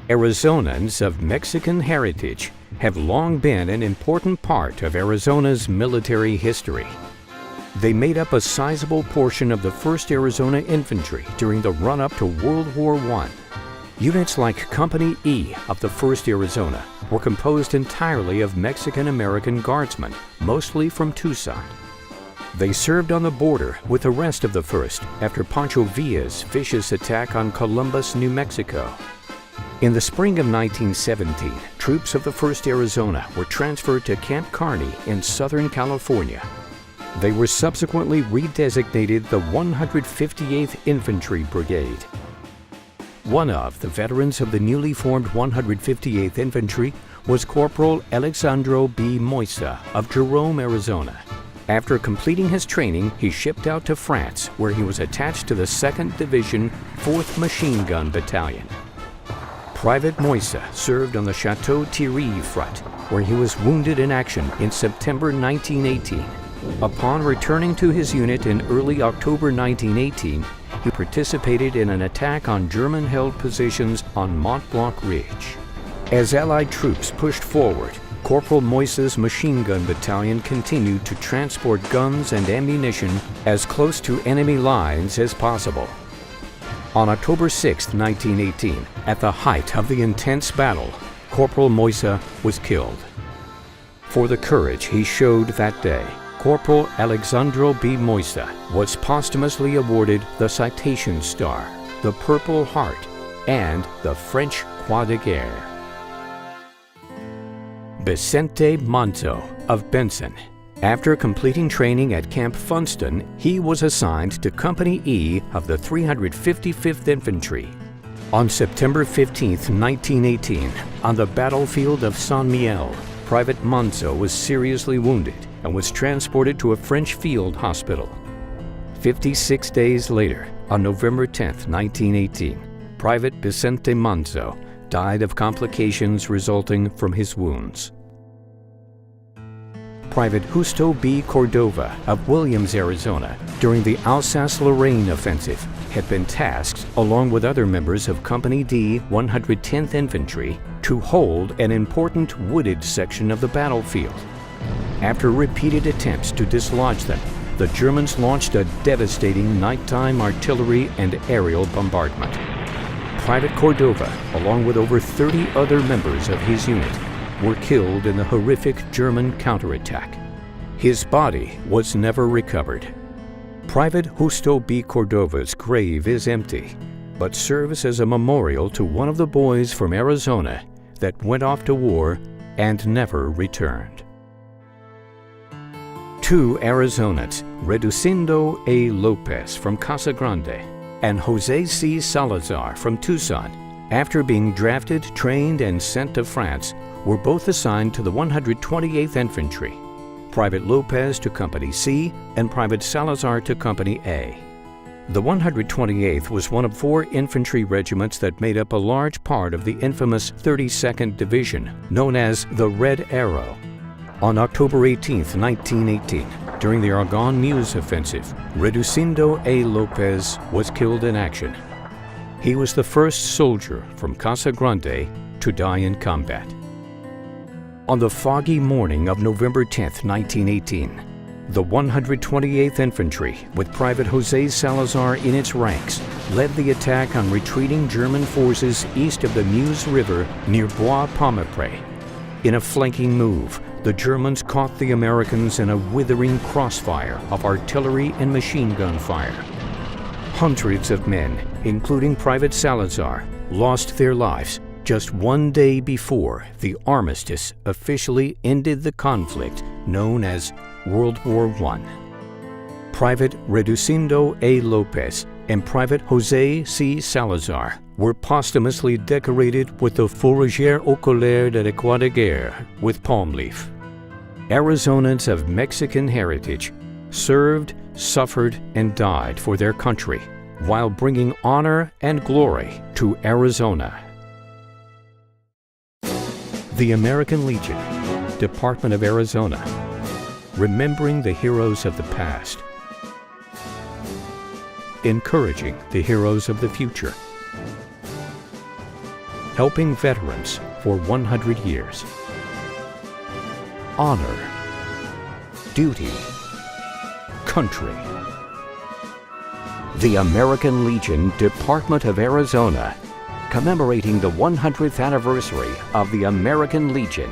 Arizonans of Mexican heritage have long been an important part of Arizona's military history. They made up a sizable portion of the 1st Arizona Infantry during the run-up to World War I. Units like Company E of the 1st Arizona were composed entirely of Mexican-American guardsmen, mostly from Tucson. They served on the border with the rest of the 1st after Pancho Villa's vicious attack on Columbus, New Mexico. In the spring of 1917, troops of the 1st Arizona were transferred to Camp Kearny in Southern California. They were subsequently redesignated the 158th Infantry Brigade. One of the veterans of the newly formed 158th Infantry was Corporal Alexandro B. Moisa of Jerome, Arizona. After completing his training, he shipped out to France, where he was attached to the 2nd Division, 4th Machine Gun Battalion. Private Moisa served on the Chateau Thierry front, where he was wounded in action in September 1918. Upon returning to his unit in early October 1918, he participated in an attack on German-held positions on Mont Blanc Ridge. As Allied troops pushed forward, Corporal Moisa's Machine Gun Battalion continued to transport guns and ammunition as close to enemy lines as possible. On October 6, 1918, at the height of the intense battle, Corporal Moisa was killed. For the courage he showed that day, Corporal Alexandro B. Moisa was posthumously awarded the Citation Star, the Purple Heart, and the French Croix de Guerre. Vicente Manzo of Benson. After completing training at Camp Funston, he was assigned to Company E of the 355th Infantry. On September 15, 1918, on the battlefield of San Miguel, Private Manzo was seriously wounded and was transported to a French field hospital. 56 days later, on November 10, 1918, Private Vicente Manzo died of complications resulting from his wounds. Private Justo B. Cordova of Williams, Arizona, during the Alsace-Lorraine offensive, had been tasked, along with other members of Company D, 110th Infantry, to hold an important wooded section of the battlefield. After repeated attempts to dislodge them, the Germans launched a devastating nighttime artillery and aerial bombardment. Private Cordova, along with over 30 other members of his unit, were killed in the horrific German counterattack. His body was never recovered. Private Justo B. Cordova's grave is empty, but serves as a memorial to one of the boys from Arizona that went off to war and never returned. 2 Arizonans, Reducindo A. Lopez from Casa Grande and Jose C. Salazar from Tucson, after being drafted, trained, and sent to France, were both assigned to the 128th Infantry, Private Lopez to Company C and Private Salazar to Company A. The 128th was one of 4 infantry regiments that made up a large part of the infamous 32nd Division, known as the Red Arrow. On October 18, 1918, during the Argonne Meuse offensive, Reducindo A. Lopez was killed in action. He was the first soldier from Casa Grande to die in combat. On the foggy morning of November 10, 1918, the 128th Infantry, with Private Jose Salazar in its ranks, led the attack on retreating German forces east of the Meuse River near Bois-Pommepré. In a flanking move, the Germans caught the Americans in a withering crossfire of artillery and machine gun fire. Hundreds of men, including Private Salazar, lost their lives just one day before the armistice officially ended the conflict known as World War I. Private Reducindo A. Lopez and Private Jose C. Salazar were posthumously decorated with the Fourragère au Collère de la Croix de Guerre with palm leaf. Arizonans of Mexican heritage served, suffered, and died for their country while bringing honor and glory to Arizona. The American Legion, Department of Arizona, remembering the heroes of the past, encouraging the heroes of the future. helping veterans for 100 years. Honor, duty, country. The American Legion, Department of Arizona, commemorating the 100th anniversary of the American Legion.